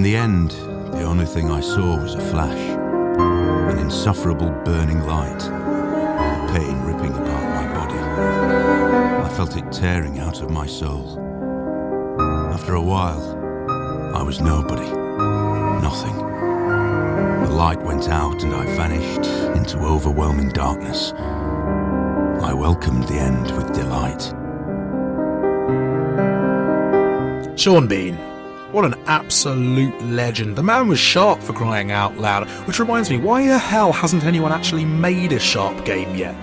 In the end, the only thing I saw was a flash, an insufferable burning light, the pain ripping apart my body. I felt it tearing out of my soul. After a while, I was nobody, nothing. The light went out and I vanished into overwhelming darkness. I welcomed the end with delight. Sean Bean. What an absolute legend. The man was sharp, for crying out loud. Which reminds me, why the hell hasn't anyone actually made a Sharp game yet?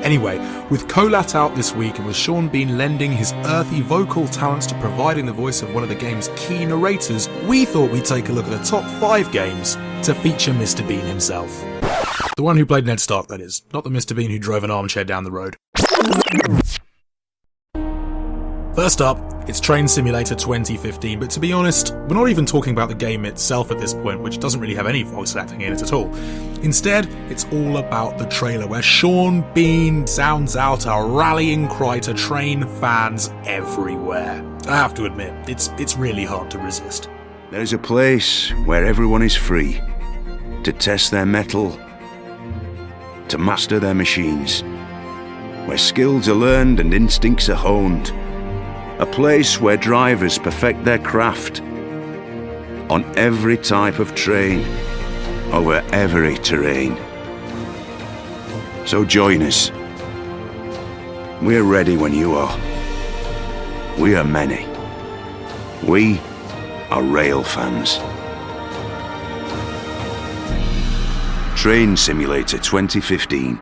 Anyway, with Kholat out this week and with Sean Bean lending his earthy vocal talents to providing the voice of one of the game's key narrators, we thought we'd take a look at the top 5 games to feature Mr. Bean himself. The one who played Ned Stark, that is, not the Mr. Bean who drove an armchair down the road. First up, it's Train Simulator 2015, but to be honest, we're not even talking about the game itself at this point, which doesn't really have any voice acting in it at all. Instead, it's all about the trailer, where Sean Bean sounds out a rallying cry to train fans everywhere. I have to admit, it's really hard to resist. There is a place where everyone is free to test their mettle, to master their machines, where skills are learned and instincts are honed. A place where drivers perfect their craft on every type of train, over every terrain. So join us. We're ready when you are. We are many. We are rail fans. Train Simulator 2015.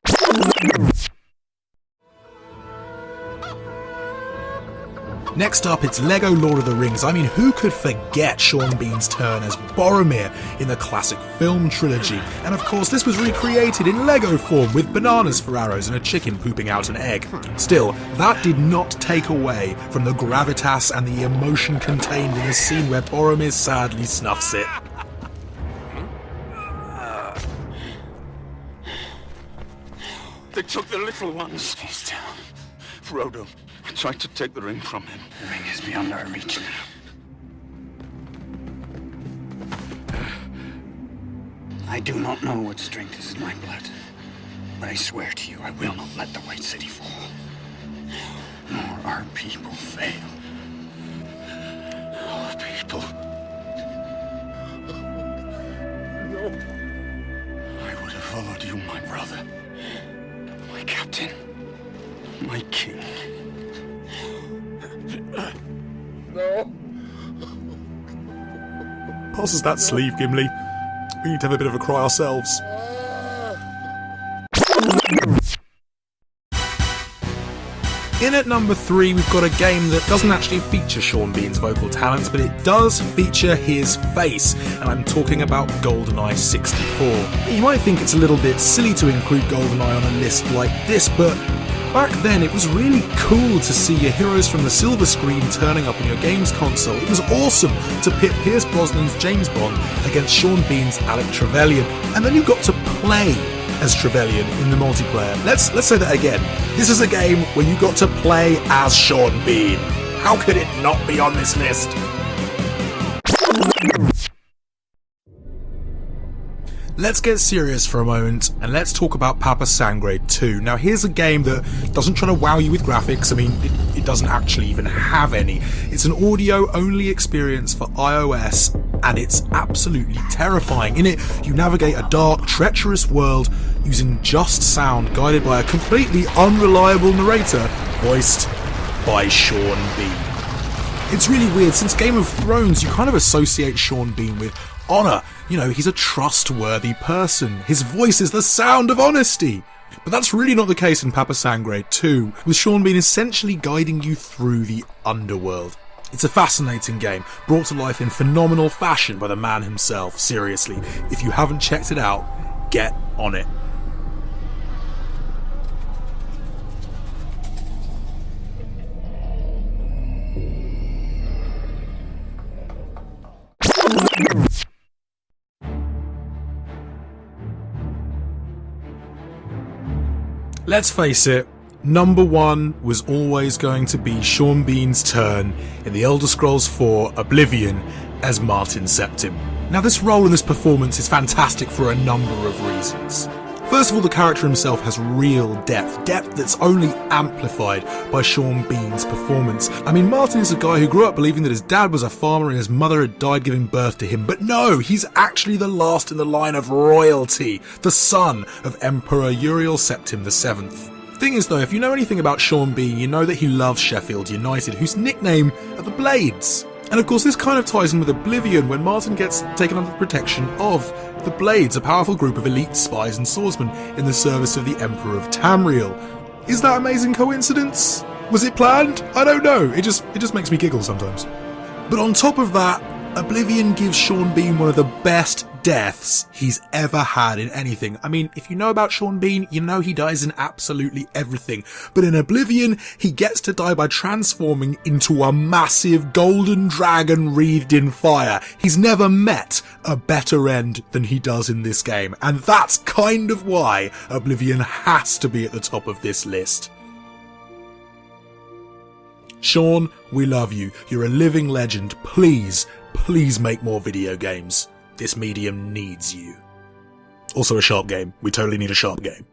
Next up, it's LEGO Lord of the Rings. I mean, who could forget Sean Bean's turn as Boromir in the classic film trilogy? And of course, this was recreated in LEGO form with bananas for arrows and a chicken pooping out an egg. Still, that did not take away from the gravitas and the emotion contained in the scene where Boromir sadly snuffs it. They took the little ones. He's down. Frodo tried to take the ring from him. The ring is beyond our reach now. I do not know what strength is in my blood, but I swear to you, I will not let the White City fall, nor our people fail. Our people. No. I would have followed you, my brother. My captain. My king. No. Pass us that sleeve, Gimli. We need to have a bit of a cry ourselves. In at number 3, we've got a game that doesn't actually feature Sean Bean's vocal talents, but it does feature his face, and I'm talking about Goldeneye 64. You might think it's a little bit silly to include Goldeneye on a list like this, but back then it was really cool to see your heroes from the silver screen turning up on your games console. It was awesome to pit Pierce Brosnan's James Bond against Sean Bean's Alec Trevelyan, and then you got to play as Trevelyan in the multiplayer. Let's say that again. This is a game where you got to play as Sean Bean. How could it not be on this list? Let's get serious for a moment and let's talk about Papa Sangre 2. Now here's a game that doesn't try to wow you with graphics. I mean, it doesn't actually even have any. It's an audio-only experience for iOS and it's absolutely terrifying. In it, you navigate a dark, treacherous world using just sound, guided by a completely unreliable narrator, voiced by Sean Bean. It's really weird. Since Game of Thrones, you kind of associate Sean Bean with honour. You know, he's a trustworthy person. His voice is the sound of honesty. But that's really not the case in Papa Sangre 2, with Sean Bean essentially guiding you through the underworld. It's a fascinating game, brought to life in phenomenal fashion by the man himself. Seriously, if you haven't checked it out, get on it. Let's face it, number 1 was always going to be Sean Bean's turn in the Elder Scrolls IV Oblivion as Martin Septim. Now this role and this performance is fantastic for a number of reasons. First of all, the character himself has real depth that's only amplified by Sean Bean's performance. I mean, Martin is a guy who grew up believing that his dad was a farmer and his mother had died giving birth to him, but no, he's actually the last in the line of royalty, the son of Emperor Uriel Septim VII. Thing is though, if you know anything about Sean Bean, you know that he loves Sheffield United, whose nickname are the Blades. And of course this kind of ties in with Oblivion, when Martin gets taken under the protection of the Blades, a powerful group of elite spies and swordsmen in the service of the Emperor of Tamriel. Is that amazing coincidence? Was it planned? I don't know, it just makes me giggle sometimes. But on top of that, Oblivion gives Sean Bean one of the best deaths he's ever had in anything. I mean, if you know about Sean Bean, you know he dies in absolutely everything. But in Oblivion, he gets to die by transforming into a massive golden dragon wreathed in fire. He's never met a better end than he does in this game. And that's kind of why Oblivion has to be at the top of this list. Sean, we love you. You're a living legend. Please make more video games. This medium needs you. Also a sharp game. We totally need a sharp game.